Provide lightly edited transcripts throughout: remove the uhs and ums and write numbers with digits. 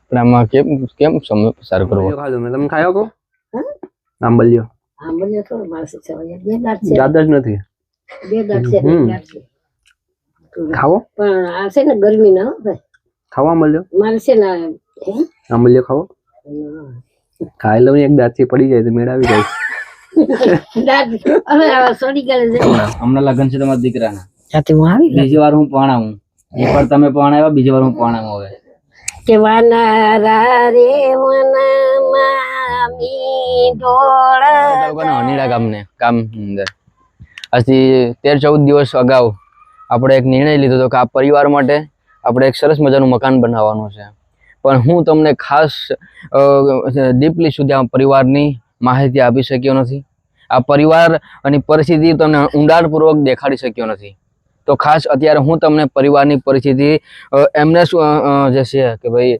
પણ આમાં કેમ કેમ સમય પસાર કરવો? ખાધો મેં, તમે ખાયો કો? આંબલિયો આંબલિયો થોડો માણસ છે, બે દાંત છે, દાદ જ નથી. બે દાંત છે, બે દાંત છે. ખાવો પણ આ છે ને ગરમી ના ભાઈ, ખાવા આંબલિયો મારે છે ને આંબલિયો ખાવો. ખાઈ લઉં એક દાંત થી પડી જાય તો મેળ આવી જાય. દાંત હવે સોડી ગયેલ છે. હમણાં લગ્ન છે તમારા દીકરાના, સાથે હું આવી બીજી વાર હું પરણાવું. એકવાર તમે પરણાવ્યા, બીજી વાર હું પરણાવું. હવે કે વાનારા રે વનામી ડોળા અનીડા ગામ અંદર આજથી 13-14 દિવસ અગાઉ આપણે એક નિર્ણય લીધો હતો કે આ પરિવાર માટે આપણે એક સરસ મજાનું મકાન બનાવવાનું છે. પણ હું તમને ખાસ ડીપલી સુધી આ પરિવારની માહિતી આપી શક્યો નથી. આ પરિવારની પરિસ્થિતિ તમને ઊંડાણપૂર્વક દેખાડી શક્યો નથી. તો ખાસ અત્યારે હું તમને પરિવારની પરિસ્થિતિ એમને જે છે કે ભાઈ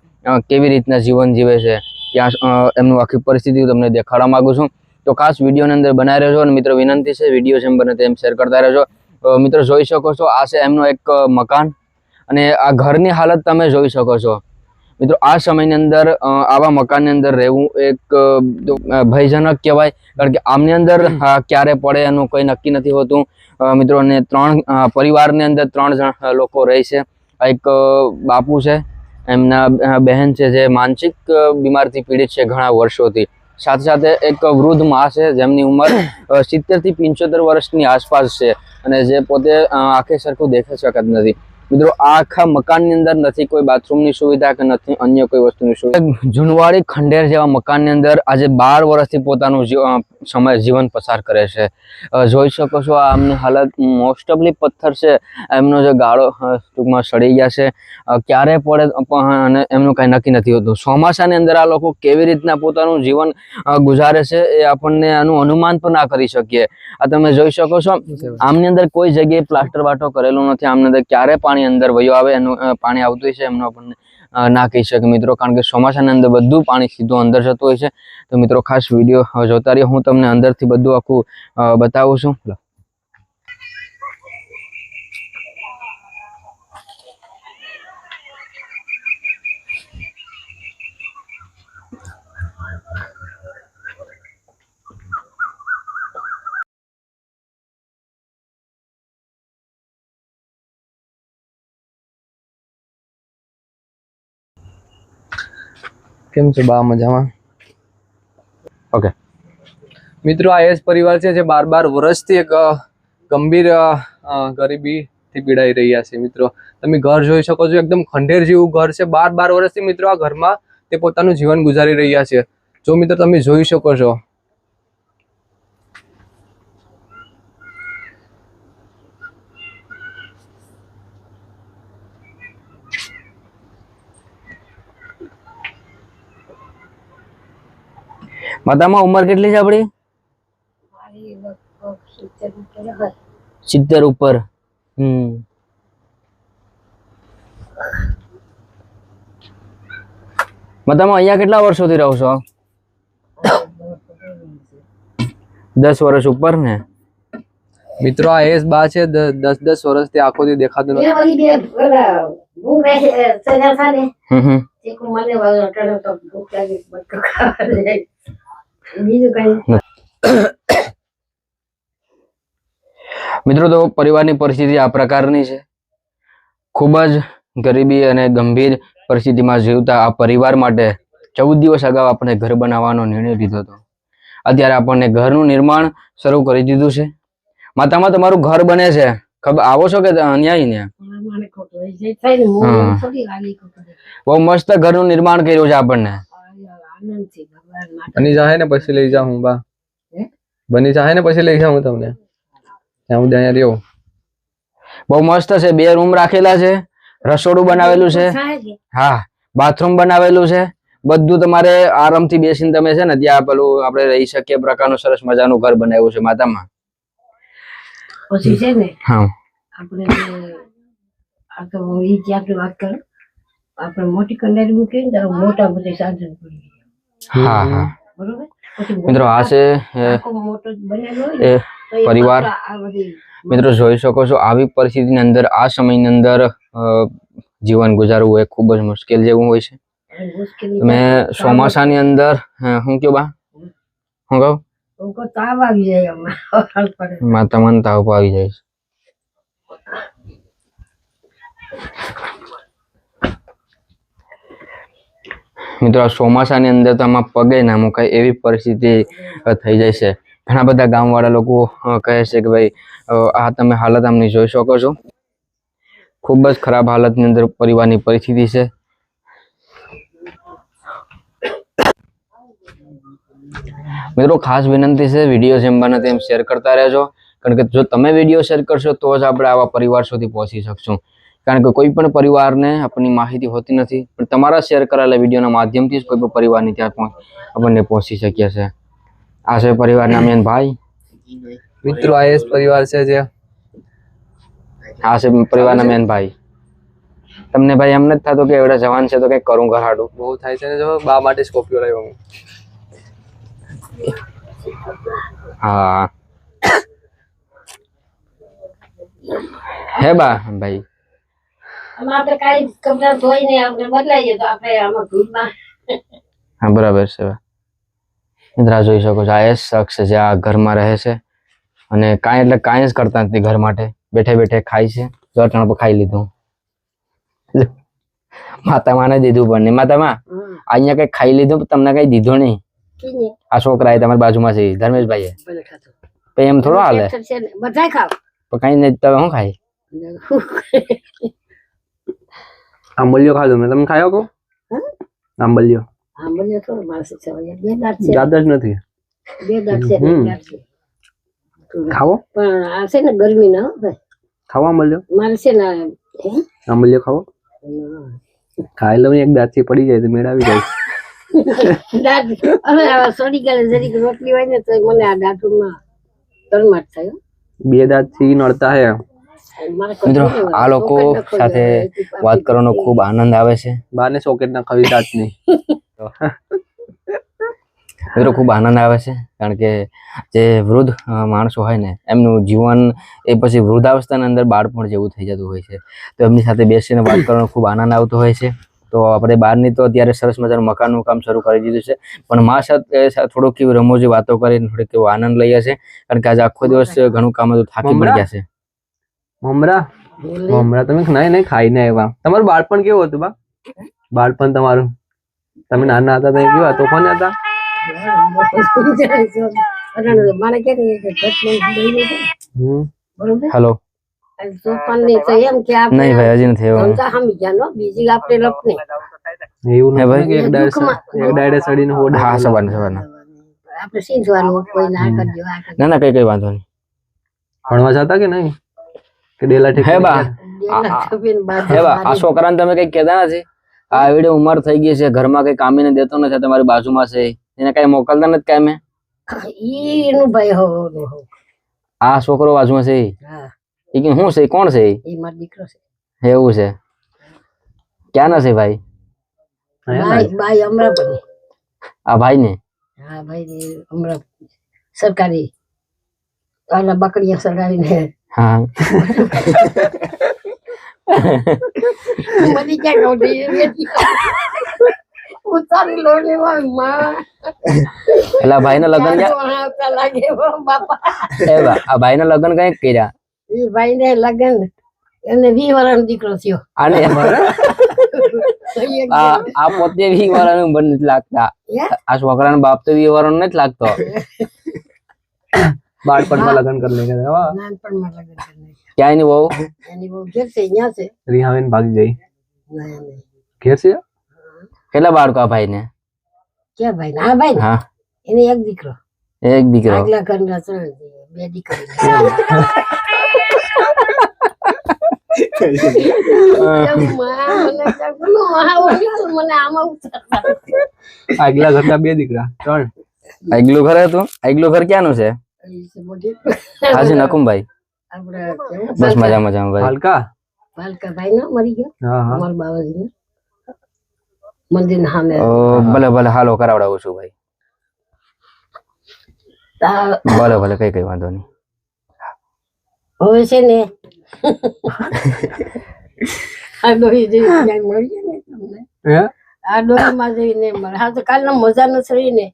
કેવી રીતના જીવન જીવે છે ત્યાં એમનું આખી પરિસ્થિતિ તમને દેખાડવા માંગુ છું. તો ખાસ વિડીયોની અંદર બનાવી રહેજો. અને મિત્રો વિનંતી છે વિડીયો જેમ બને તેમ શેર કરતા રહેજો. મિત્રો જોઈ શકો છો આ છે એમનો એક મકાન અને આ ઘરની હાલત તમે જોઈ શકો છો. મિત્રો આ સમયની અંદર આવા મકાનની અંદર રહેવું એક ભયજનક કહેવાય, કારણ કે આમની અંદર ક્યારે પડે એનું કોઈ નક્કી નથી હોતું. મિત્રો અને પરિવારની અંદર 3 જણ લોકો રહે છે. એક બાપુ છે, એમના બહેન છે જે માનસિક બીમારથી પીડિત છે ઘણા વર્ષોથી. સાથે સાથે એક વૃદ્ધ માં છે જેમની ઉંમર 70 થી 75 વર્ષની આસપાસ છે અને જે પોતે આંખે સરખું દેખાઈ શકત નથી. મિત્રો આ આખા મકાનની અંદર નથી કોઈ બાથરૂમની સુવિધા કે નથી અન્ય કોઈ વસ્તુની સુવિધા. જૂનવાડી ખંડેર જેવા મકાનની અંદર આજે 12 વર્ષથી પોતાનું જીવન પસાર કરે છે. જોઈ શકો છો આમની હાલત મોસ્ટ ઓફલી પથ્થર છે, એમનો જે ગાળો ટૂંકમાં સડી ગયા છે, ક્યારે પડે અને એમનું કઈ નક્કી નથી હોતું. ચોમાસાની અંદર આ લોકો કેવી રીતના પોતાનું જીવન ગુજારે છે એ આપણને આનું અનુમાન પણ ના કરી શકીએ. આ તમે જોઈ શકો છો આમની અંદર કોઈ જગ્યાએ પ્લાસ્ટર વાટો કરેલો નથી. આમની અંદર ક્યારે પાણી અંદર વયો આવે એનું પાણી આવતું છે એમનું આપણને ના કહી શકે મિત્રો, કારણ કે ચોમાસાની અંદર બધું પાણી સીધું અંદર જતું હોય છે. તો મિત્રો ખાસ વિડીયો જોતા રહ્યો, હું તમને અંદરથી બધું આખું બતાવું છું. કેમ છે બા? મજામાં? ઓકે મિત્રો આ એસ પરિવાર છે જે 12 વર્ષથી એક ગંભીર ગરીબીથી પીડાઈ રહ્યા છે. મિત્રો તમે ઘર જોઈ શકો છો, એકદમ ખંડેર જેવું ઘર છે. 12 વર્ષથી મિત્રો આ ઘરમાં તે પોતાનું જીવન ગુજારી રહ્યા છે. જો મિત્રો તમે જોઈ શકો છો માતામાં ઉંમર કેટલી છે આપણી? 70 ઉપર. માતામાં અહીંયા કેટલા વર્ષોથી રહો છો? 10 વર્ષ ઉપર ને મિત્રો આ એસ બા છે 10 વર્ષથી આંખોથી દેખાતું નથી. મિત્રો તો પરિવારની પરિસ્થિતિ આ પ્રકારની છે. ખૂબ જ ગરીબી અને ગંભીર પરિસ્થિતિમાં જીવતા આ પરિવાર માટે 14 દિવસ અગાઉ આપણે ઘર બનાવવાનો નિર્ણય લીધો હતો. અત્યારે આપણને ઘરનું નિર્માણ શરૂ કરી દીધું છે. માતામાં તમારું ઘર બને છે, ખબર આવો છો કે અન્યાય ને? બહુ મસ્ત ઘરનું નિર્માણ કર્યું છે આપણને. બની જાય ને પછી લઈ જાઉં બા, બની જાય ને પછી લઈ જાઉં તમને. હું ત્યાં રહ્યો. બહુ મસ્ત છે. 2 રૂમ રાખેલા છે, રસોડું બનાવેલું છે, હા બાથરૂમ બનાવેલું છે. બધું તમારે આરામથી બેસીને તમે છે ને ત્યાં પેલું આપણે રહી શકીએ પ્રકારનું સરસ મજાનું ઘર બનાવ્યું છે માતામાં. પછી છે ને હા આપણે આ તો ઈ જે આપણે વાત કરો, આપણે મોટી કંડારી મૂકીએ ને તો મોટા બધે સાધન પડી ગયા. હા હા બરોબર. મિત્રો આ છે મોટો બનેલો એ પરિવાર. મિત્રો જોઈ શકો છો આવી પરિસ્થિતિની અંદર આ સમયની અંદર જીવન ગુજારવું એ ખૂબ જ મુશ્કેલ જેવું હોય છે. અને મુશ્કેલી તમે ચોમાસાની અંદર શું કયો બા શું કહું લોકો તાવ આવી જાય અમારે પડે માતા મને તાવ આવી જાય છે. મિત્રો આ ચોમાસાની અંદર તો આમાં પગે ના મુકાય એવી પરિસ્થિતિ થઈ જાય છે. ઘણા બધા ગામવાળા લોકો કહે છે કે ભાઈ આ તમે હાલત આમની જોઈ શકો છો. ખૂબ જ ખરાબ હાલતની અંદર પરિવારની પરિસ્થિતિ છે. મિત્રો ખાસ વિનંતી છે વિડીયો જેમ બને તેમ શેર કરતા રહેજો, કારણ કે જો તમે વિડીયો શેર કરશો તો જ આપણે આવા પરિવાર સુધી પહોંચી શકશું. કારણ કે કોઈ પણ પરિવારને આપણી માહિતી હોતી નથી, પણ તમારા શેર કરેલા વિડીયોના માધ્યમથી જ કોઈ પણ પરિવારની ત્યાં આપણને પહોંચી શકીએ છીએ. આ છે પરિવારના મેન ભાઈ. મિત્રો આ એસ પરિવાર છે જે આ છે પરિવારના મેન ભાઈ. તમને ભાઈ એમ નથી થતું કે એવડા જવાન છે તો કંઈક કરું ઘર હાડું? બહુ થાય છે ને, જો બા માટે સ્કોર્પિયો લાવ્યો હું. હા હે બા ભાઈ આપણે કાંઈ કપડા ધોઈને આપણે બદલાઈએ તો આપણે આમાં ધૂળમાં હા બરાબર છે. મિત્ર જોઈ શકો છો આ એ શખ્સ જે આ ઘરમાં રહે છે અને કાંઈ એટલે કાંઈ જ કરતા નથી ઘર માટે. બેઠે બેઠે ખાય છે. જટાણ પર ખાઈ લીધું. માતામાં ને દીધું પણ નહીં. માતામાં અહીંયા કઈ ખાઈ લીધું પણ તમને કઈ દીધું નહીં. આ છોકરા એ તમારી બાજુમાં છે ધર્મેશભાઈ એમ થોડો હાલે બધા ખાવ પણ કઈ નહીં તમે શું ખાય? આંબલિયો ખાધો મેં, તમે ખાયો કહો? આંબલિયો આંબલિયો થોડો માણસ છે, બે દાંત છે, યાદ જ નથી. બે દાંત છે, બે દાંત છે. ખાવો પણ આ છે ને ગરમી ના ભાઈ, ખાવો આંબલિયો, મારે છે ને આંબલિયો ખાવો. ખાઈ લઉં એક દાંત થી પડી જાય તો મેળ આવી જાય. દાંત હવે સડી ગયેલી જરીક રોટલી હોય ને તો મને આ દાંતમાં તરમાટ થયો. બે દાંત થી નડતા હે. મિત્રો આ લોકો સાથે વાત કરવાનો ખૂબ આનંદ આવે છે. બાને સોકેટ ના ખાવી દાંત નહીં. મિત્રો ખૂબ આનંદ આવે છે, કારણ કે જે વૃદ્ધ માણસો હોય ને એમનું જીવન એ પછી વૃદ્ધાવસ્થાની અંદર બાળપણ જેવું થઈ જતું હોય છે. તો એમની સાથે બેસીને વાત કરવાનો ખૂબ આનંદ આવતો હોય છે. તો આપણે બહારની તો અત્યારે સરસ મજાનું મકાનનું કામ શરૂ કરી દીધું છે, પણ મા સાથે થોડુંક એવી રમૂજી વાતો કરીને થોડીક એવો આનંદ લઈએ છે, કારણ કે આજે આખો દિવસ ઘણું કામ હતું, થાકી પડી ગયા છે. મમરા મમરા તમે નહીં ખાઈને આવ્યા. તમારું બાળપણ કેવું હતું બા? બાળપણ તમારું, તમે નાના હતા તો કેવા તો કોને હતા? મારે કે બરોબર હેલો તોફાનની તો એમ કે આપણે નહીં ભાઈ હજી નથી આવ્યો. ધંધા હમી ગયા નો બીજી આપણે લપને એવું હે નહીં ભાઈ? કે એક ડાયડે સડીને હોડે. હા સવારના સવારના આપણે સીધવાનું કોઈ ના કરજો આ કરજો. ના ના કઈ વાંધો નહીં. ભણવા જતા કે નહીં? કે ડેલા ઠેક હે બા ડેલા છપીને બાજુ હે બા આ છોકરાને તમે કઈ કહેતા નથી? આ એવડી ઉંમર થઈ ગઈ છે, ઘરમાં કઈ કામીને દેતો નથી, તમારી બાજુમાં છે, એને કઈ મોકલતા નથી કામે? એનું ભાઈ હો આ છોકરો બાજુમાં છે હા એ કે શું છે? કોણ છે? એ મારો દીકરો છે. એવું છે? ક્યાં ના છે ભાઈ? ભાઈ અમરાપુર. આ ભાઈ ને? હા ભાઈ અમરાપુર સરકારી આલા બકડીયા સડાવીને હા મને ક્યાં ગોડી ઉતારી લો ને માં પેલા ભાઈ ના લગ્ન આવતા લાગે બાપા. આ ભાઈ ના લગ્ન કઈ કર્યા? એ ભાઈ ને લગન એને 20 વર્ષનો દીકરો થયો. આને આ પોતે 20 વર્ષનું બન નથી લાગતા. આ છોકરાનો બાપ તો 20 વર્ષનો નથી લાગતો. બાળપણમાં લગ્ન કરી લે. નાનપણમાં લગન કરી ક્યાંય ની બહુ એની બહુ ઘેર છે અહીંયા છે. રિહાવેન ભાગી ગઈ. નહીં ઘેર છે. કેટલા બાળકો આ ભાઈ ને? ક્યાં ભાઈ હા ભાઈ ને? હા એને એક દીકરો, એક દીકરો. આગલા ઘરના 3 બે દીકરી. મને આમાં ઉતારતા આગલા ઘરના 2 દીકરા 3. આગલું ઘર હતું? આગલું ઘર ક્યાંનું છે? હાજી નકુમભાઈ. આપણે બસ મજા મજામાં ભાઈ. હાલકા બાલકા ભાઈ ના મરી ગયો હા હા. અમારા બાબાજી મંદિર ના સામે. ભલે ભલે હાલો કરાવડાવું છું ભાઈ. ભલે ભલે કઈ વાંધો નહીં. હવે છે ને આ ડોહી જે ક્યાંય મળીએ ને તમને હે આ ડોહીમાં જઈને મળે. હા તો કાલનો મજા નથી ને.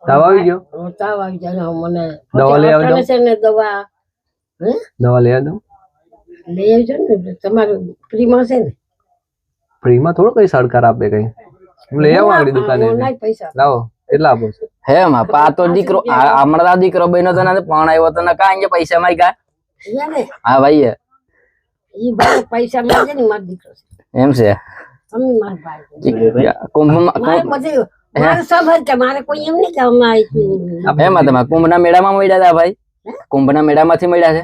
તાવ આવી ગયો? તાવ આવી જાય મને. દવા લઈ આવજો. છે ને દવા દવા લઈ આવજો. લઈ આવજો ને તમારું ફ્રીમાં છે ને. ફ્રીમાં થોડું કઈ સરકાર આપે કઈ. હું લઈ આવું આગળ દુકાને. નહીં પૈસા લાવો કેટલા આપો છો? હે માં પાતો દીકરો હમણાં દીકરો બન્યો તો ને પણ આવ્યો તો ને કાંઈ પૈસા માં કા ને હા ભાઈ ઈ ભાઈ પૈસા માંગે ને મારો દીકરો છે. એમ છે તમે મારા ભાઈ કુંભમાં મારે બધું મારે સબ છે. મારે કોઈ એમ નહીં કે અમે એમાં તમે કુંભના મેળામાં મળ્યા હતા ભાઈ? કુંભના મેળામાંથી મળ્યા છે?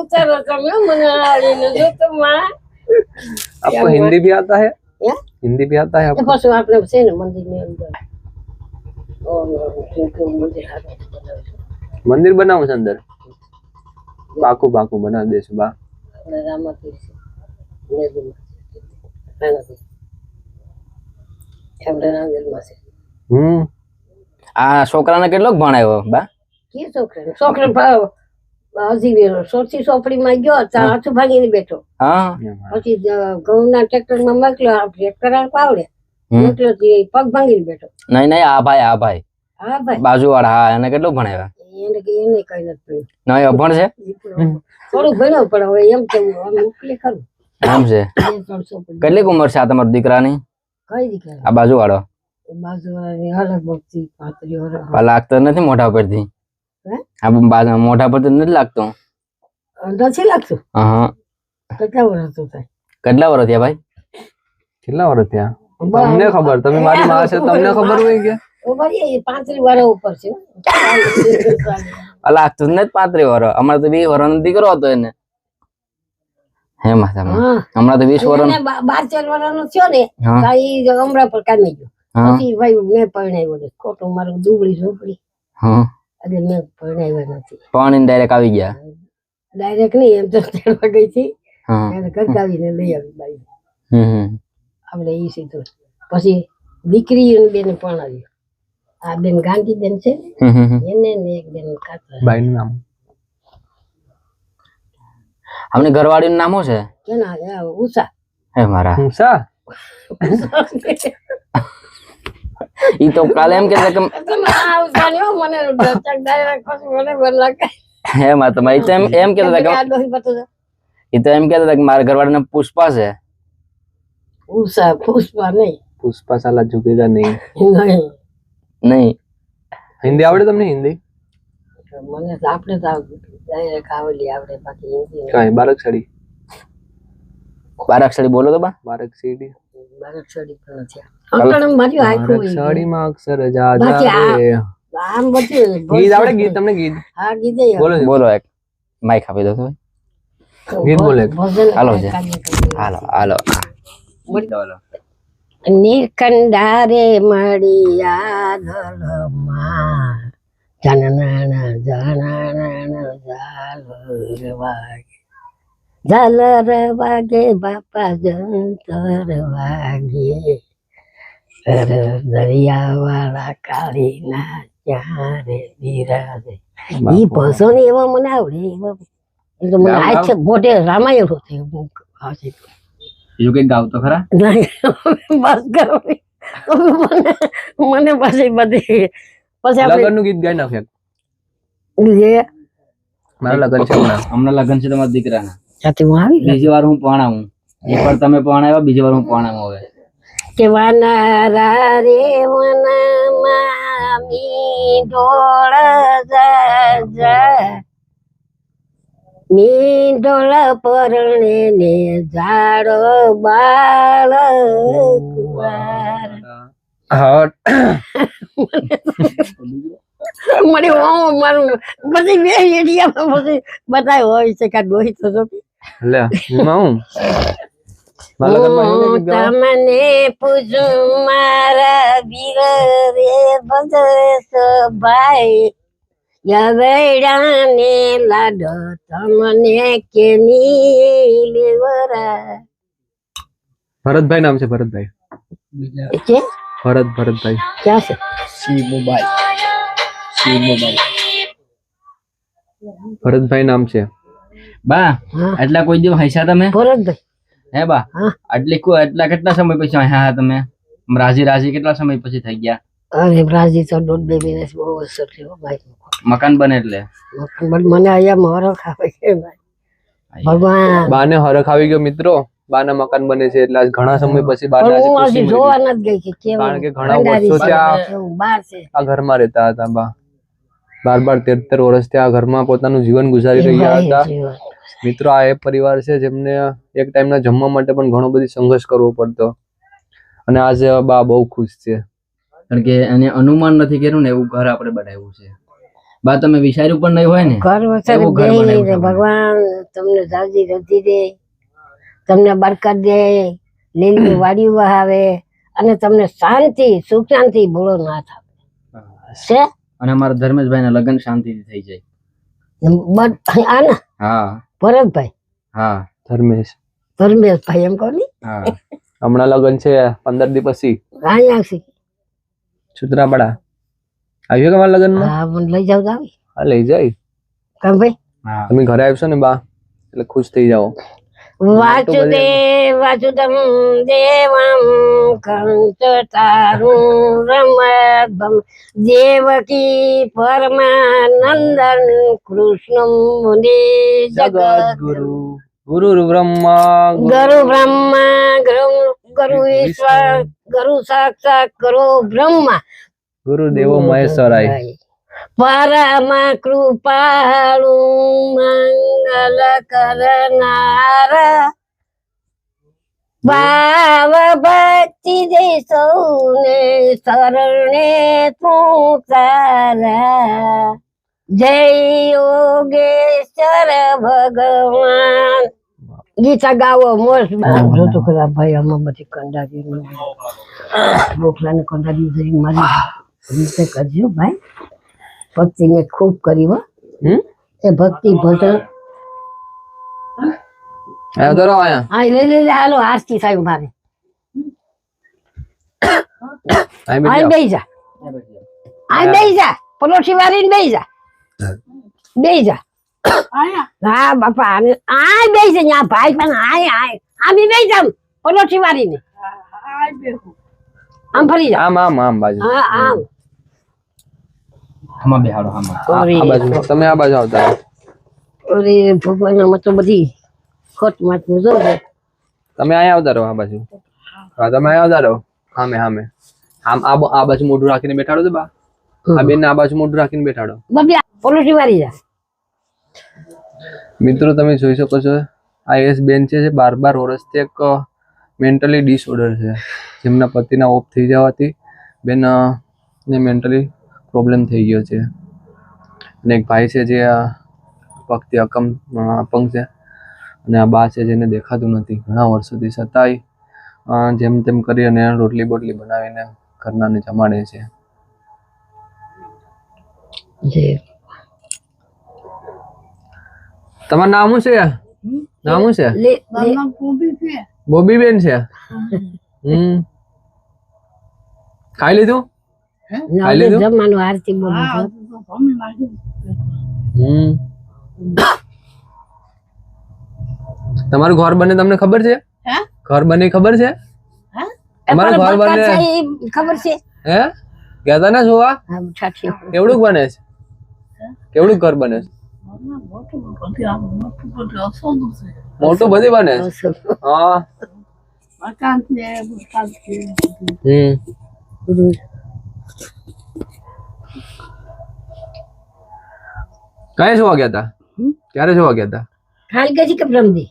ઉતારો તમે મને જો તો માં आपको हिंदी भी आता है? हिंदी भी आता है आपको? પછી આપણે છે ને મંદિર ની અંદર મંદિર બનાવું છે અંદર? બાકુ બાકુ બનાવી દેશું બા. આ છોકરાને કેટલોક ભણાવ્યો બા? કે છોકરા હજી વેલો સોચી ચોપડીમાં ગયો ત્યાં હાથું ભાગીને બેઠો. હા પછી ઘઉંના ટ્રેક્ટરમાં મોકલ્યો. ટ્રેક્ટર આવડે મોકલ્યો પગ ભાંગીને બેઠો. નહીં નહીં આ ભાઈ હા ભાઈ બાજુ વાળા હા એને કેટલું ભણાવ્યા? એને કઈ નથી પડ્યું. નહીં અભણ છે થોડું ભણ્યો પણ હવે એમ કેવું મોકલે ખરું. એમ છે. કેટલી ઉંમર છે આ તમારા દીકરાની? કઈ દીકરા આ બાજુ વાળો બાજુવાળાની અલગ બગતી 35 વર્ષ લાગતો નથી મોઢા પરથી. મોઢા પર તો નથી લાગતો. નથી લાગતું. હા કેટલા વર્ષ તો થાય? કેટલા વર્ષ થયા ભાઈ? કેટલા વર્ષ થયા તમને ખબર? તમે મારી માં છે તમને ખબર હોય કે? 35 વર્ષ ઉપર છે. લાગતું નથી 35 વર્ષ. અમારે તો 20 વર્ષનો દીકરો હતો એને. હે માતા હમણાં તો 20 વર્ષ 12-14 વર્ષનો થયો ને એ અમરા પર કામી ગયો. પછી ભાઈ મેં પરણાવ્યો ખોટું મારું દુબળી ઝોપડી એટલે મેં પરણાવ્યા નથી. પણ ડાયરેક્ટ આવી ગયા? ડાયરેક્ટ નહીં એમ તો તેડવા ગઈ હતી એને ગરકાવીને લઈ આવી બાઈ. આપણે એ સીધું પછી દીકરી બેને પરણાવ્યું. આ બેન ગાંધી બેન છે એને ને એક બેન કાતરા. બાઈનું નામ? અમને ઘરવાળીનું નામ શું છે? કેના ઉષા. હે મારા ઉષા? ઈ તો કાલે એમ કે તમે આ ઉષાની મને ચક ડાયરેક્ટ પછી મને બોલાય. હે માં તમે ઈ તો એમ કહેતા હતા કે ઈ તો એમ કહેતા હતા કે મારા ઘરવાળાનું નામ પુષ્પા છે. ઉષા પુષ્પા નહીં. પુષ્પા સાલા ઝુકેગા નહીં. નહીં. હિન્દી આવડે તમને? હિન્દી મને તો આપણે તો ડાયરેક્ટ આવડી આવડે બાકી હિન્દી કાંઈ બારાક્ષરી? બારાક્ષરી બોલો તો બા. બારાક્ષરી બારાક્ષરી પણ નથી. અંકલ મારી આખું બારાક્ષરીમાં અક્ષર જા જા રે. આમ બધું ગીત આવડે? ગીત તમને ગીત? હા ગીત બોલો બોલો એક માઈક આપી દો તો. ગીત બોલે. હાલો છે હાલો હાલો. નિકંડારે મળ્યા દલમાં જાનના જાનના ઝાલર વાગે બાપા જંતર વાગે દરિયાવાળા કાળીના ચારે બિરાજે. ઈ ભજન એવા મને આવડે એટલે મને આ છે મોઢે રામાયણ થયું. બીજું કઈ ગાવ તો ખરા? બસ કરો મને પછી બધી પછી લગનનું ગીત ગાઈ નાખ્યા. મારા લગન છે હમણાં લગન છે તમારા દીકરાના. હું આવી બીજી વાર હું પરણાવું. એકવાર તમે પરણાવ્યા બીજી વાર હું પરણાવું. હવે કે વાનારા રે વનમાં મીંઢોળ જા મીંઢોળ પરણે ને ઝાડ બાળ કુવાર. મને મારું બધી બે એરિયામાં પછી બધા હોય છે કે ડોહી તો લે હું તમને પૂછું મારા વીર રે ભદ્રેશ ભાઈ યવેડાને લાડો તમને કેની લેવરા. ભરતભાઈ નામ છે. ભરતભાઈ છે ભરતભાઈ ક્યાં છે? ભરતભાઈ નામ છે. બા હા એટલા કોઈ દિવસ હૈસા તમે ભરતભાઈ હે બા હા એટલા કેટલા સમય પછી હા તમે આમ રાજી રાજી કેટલા સમય પછી થઈ ગયા અરે બ્રાજી તો 1.5-2 મહિના બહુ વર્ષો થયો ભાઈ મકાન બને એટલે મને અહીંયા મોરો ખાવે છે ભાઈ ભગવાન બાને હરખ આવી ગયો મિત્રો, બાના મકાન બને છે એટલે આજ ઘણા સમય પછી બાને પણ આજે હું ખુશી હજી મળી. જોવા નથી ગઈ કે કારણ કે કેવું ઘણા કંડારી વર્ષોથી છે, આ કેવું બાર છે આ ઘરમાં રહેતા હતા બા. 12-13 વર્ષથી આ ઘરમાં પોતાનું જીવન ગુજારી રહ્યા હતા. મિત્રો આ એ પરિવાર છે જેમને એક ટાઈમના જમવા માટે પણ ઘણો બધી સંઘર્ષ કરવો પડતો, અને આજે બા બહુ ખુશ છે. કારણ કે એને અનુમાન નથી કર્યું ને એવું ઘર આપણે બનાવ્યું છે બા તમે વિચાર્યું પણ નહીં હોય ને ઘર વસારે એવું ઘર બનાવ્યું બેહીને છે ભગવાન તમને જાજી રતી દે, તમને બરકત દે, લીલી વાડીઓ વહાવે અને તમને શાંતિ સુખ શાંતિ બોલો ના થાય છે. અને અમારા ધર્મેશભાઈ ના લગ્ન શાંતિથી થઈ જાય આના હા ભરતભાઈ હા ધર્મેશભાઈ એમ કહો ને હા હમણાં લગ્ન છે 15 દી પછી અહીંયા આવશે. સુત્રાપાડા આવ્યો કે મારા લગ્નમાં? હા મને લઈ જાવ તો આવી હા લઈ જાય. કામ ભાઈ હા તમે ઘરે આવશો ને બા એટલે ખુશ થઈ જાઓ. વાસુદેવ વાસુદમ દેવમ કંસચારું રમદમ દેવકી પરમાનંદન કૃષ્ણમ મુનિ જગત ગુરુ બ્રહ્મા ગુરુ બ્રહ્મા ગુરુ ઈશ્વર ગુરુ સાક્ષાત ગુરુ બ્રહ્મા ગુરુ દેવો મહેશ્વરાય. પરમ કૃપાળુ મંગલ કરનાર ભાવ ભક્તિ દે સૌને શરણે તું તારા જય યોગેશ્વર ભગવાન. ગીતા ગાવો મોસ બોલો તો ખરા ભાઈ આમાં બધી કંડારી બોખલા ને કંડારી જરી મારી રીતે કરજો ભાઈ. ભક્તિ મેં ખૂબ કરી હો એ ભક્તિ ભજન હા લે હાલો આરતી સાહેબ મારે આઈ બેહી જા પલોઠી વાળીને બેહી જા હા બાપા આય બેહી જા ન્યા ભાઈ પણ આય આમી બેહી જામ પલોઠી વાળીને આમ ફરી જા આમ બાજુ. હા આમ આમાં બેહાડો આમાં આ બાજુ તમે આ બાજુ આવતા રહો. અરે ભગવાન આમાં તો બધી ખોટ માટ નું જો તમે અહીંયા આવતા રહો આ બાજુ. હા તમે અહીંયા આવતા રહો. હામે આમ આ બાજુ મોઢું રાખીને બેઠાડો તો બા. આ બેન આ બાજુ મોઢું રાખીને બેઠાડો. બાબી પલોઠી વાળી જા. મિત્રો તમે જોઈ શકો છો આ એસ બેન છે જે 12 વર્ષથી એક મેન્ટલી ડિસઓર્ડર છે, જેમના પતિના ઓફ થઈ જવાથી બેન ને મેન્ટલી પ્રોબ્લેમ થઈ ગયો છે. અને એક ભાઈ છે જે પગથી અપંગ છે, અને આ બા છે જેને દેખાતું નથી ઘણા વર્ષોથી, છતાંય જેમ તેમ કરી અને રોટલી બોટલી બનાવીને ઘરનાને જમાડે છે. તમારું નામ શું છે? નામ શું છે? બોબી બેન છે. ખાઈ લીધું? ખાઈ લીધું? જમવાનું આરતી બોલું તમારું ઘર બને તમને ખબર છે? ઘર બને ખબર છે? તમારું ઘર બને ખબર છે હે ગયા તા ને જોવા? કેવડું બને છે? કેવડું ઘર બને છે? મોટું બધી બને છે. હા કઈ જોવા ગયા તા? ક્યારે જોવા ગયા તા? હાલ ગઈ કે બ્રહ્મદી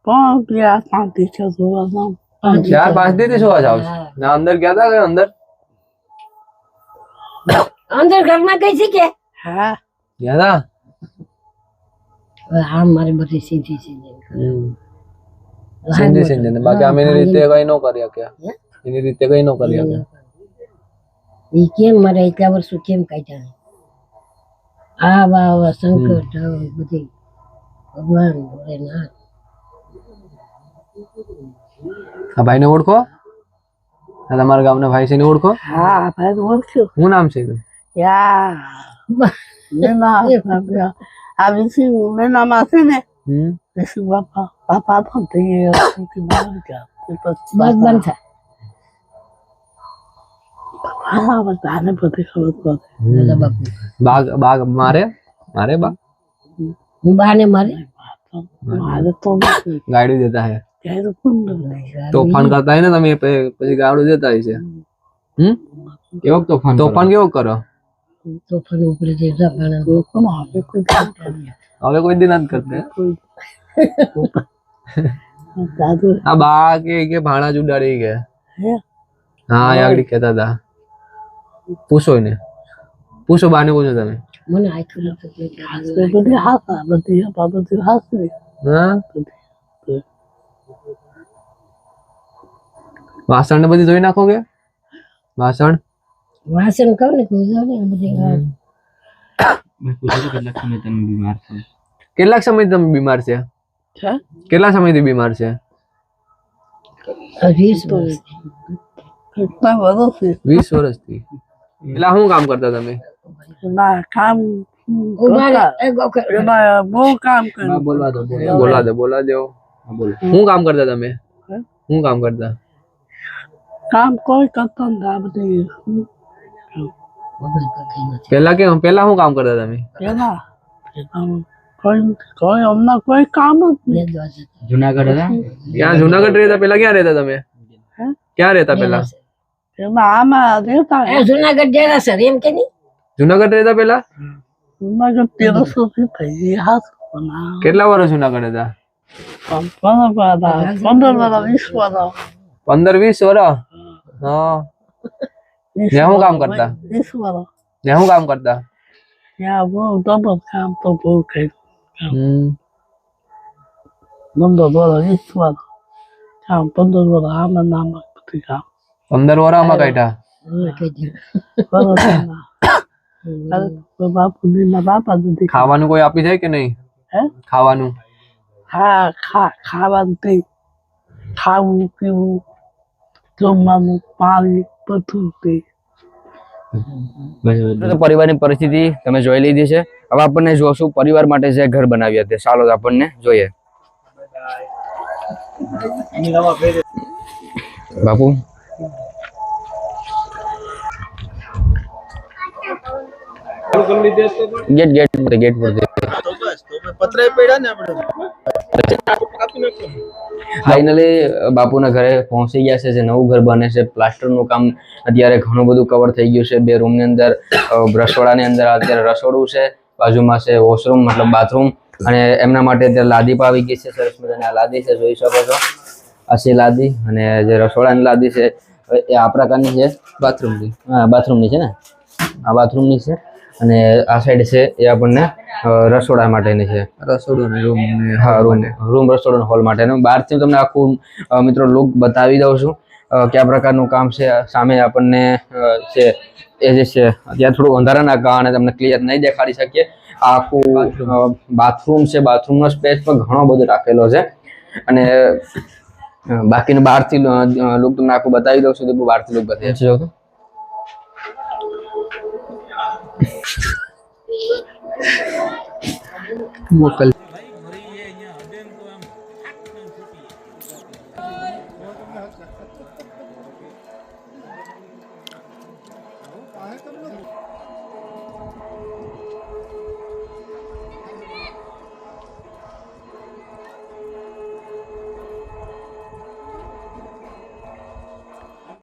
4-5 દી જોવા જાવ છો ના? અંદર ગયા તા કે અંદર અંદર ઘરમાં ગઈ છે કે ગયા તા? આમ મારી બધી સીધી સિંધી બાકી અમે એની રીતે કઈ ન કરી શક્યા. એની રીતે કઈ ન કરી શક્યા. એ કેમ મારે એટલા વર્ષો કેમ કાઢ્યા? આ વાવા સંકટ બધી ભગવાન ભોલેનાથ. આ ભાઈ ને ઓળખો? આ તમારા ગામના ભાઈ છે ને ઓળખો? હા ભાઈ ઓળખ્યો. શું નામ છે એનું? બસ બંધ થાય બાગ બાગ મારે મારે બા બાને મારે ગાડી દેતા હે તોફાન કરતા હે ને તમે પછી ગાડું દેતા હશે કેવો તોફાન કેવો કરો તોફાન ઉપરે જે હવે કોઈ દિન નથી કરતા આ બા કે ભાણા જ ઉડાડી ગયા હા આગળ કહેતા હતા પૂછો ને પૂછો બાને પૂછો તમે મને આખું હા વાસણ ને બધી ધોઈ નાખો કે વાસણ વાસણ કહું ને બધી કેટલાક સમય તમે બીમાર છે કેટલા સમયથી બીમાર છે 20 વર્ષ 20 વર્ષથી પેલા શું કામ કરતા તમે બોલા દો શું કામ કરતા તમે શું કામ કરતા પેલા શું કામ કરતા તમે જુનાગઢ હતા ક્યાં જુનાગઢ રહેતા પેલા ક્યાં રહેતા તમે ક્યાં રહેતા પેલા જુનાગઢ ડેરાસર એમ કે નહીં જુનાગઢ રહેતા પેલા કેટલા વર્ષ જુનાગઢ હતા 15-20 વર્ષ હા ત્યાં શું કામ કરતા ત્યાં શું કામ કરતા પંદર વર્ષ આમાં કાઢ્યા ખાવાનું કોઈ આપી જાય કે નહીં ખાવાનું ખાવું પીવું જમવાનું પાણી બધું તો પરિવારની પરિસ્થિતિ તમે જોઈ લીધી છે હવે આપણને જોશું પરિવાર માટે જે ઘર બનાવ્યા તે ચાલો આપણને જોઈએ બાપુ ગેટ પર ફાઇનલી બાપુના ઘરે પહોંચી ગયા છે જે નવું ઘર બને છે પ્લાસ્ટરનું કામ અત્યારે ઘણું બધું કવર થઈ ગયું છે 2 રૂમની અંદર રસોડાની અંદર અત્યારે રસોડું છે બાજુમાં છે વોશરૂમ મતલબ બાથરૂમ અને એમના માટે અત્યારે લાદી પણ આવી ગઈ છે સરસ મજાની આ લાદી છે જોઈ શકો છો આ છે લાદી અને જે રસોડાની લાદી છે એ આ પ્રકારની છે બાથરૂમની હા બાથરૂમની છે ને આ બાથરૂમની છે અને આ સાઈડ છે એ આપણને રસોડા માટેની છે રસોડું રૂમ હા રૂમ રસોડું હોલ માટેનું બહારથી તમને આખું મિત્રો લુક બતાવી દઉં છું કયા પ્રકારનું કામ છે સામે આપણને છે એ જે છે ત્યાં થોડું અંધારાના કારણે તમને ક્લિયર નહીં દેખાડી શકીએ આખું બાથરૂમ છે બાથરૂમનો સ્પેસ પણ ઘણો બધો રાખેલો છે અને બાકીનું બહારથી લુક તમને આખું બતાવી દઉં છું તો બહારથી લુક બતાવી છે જો મોકલ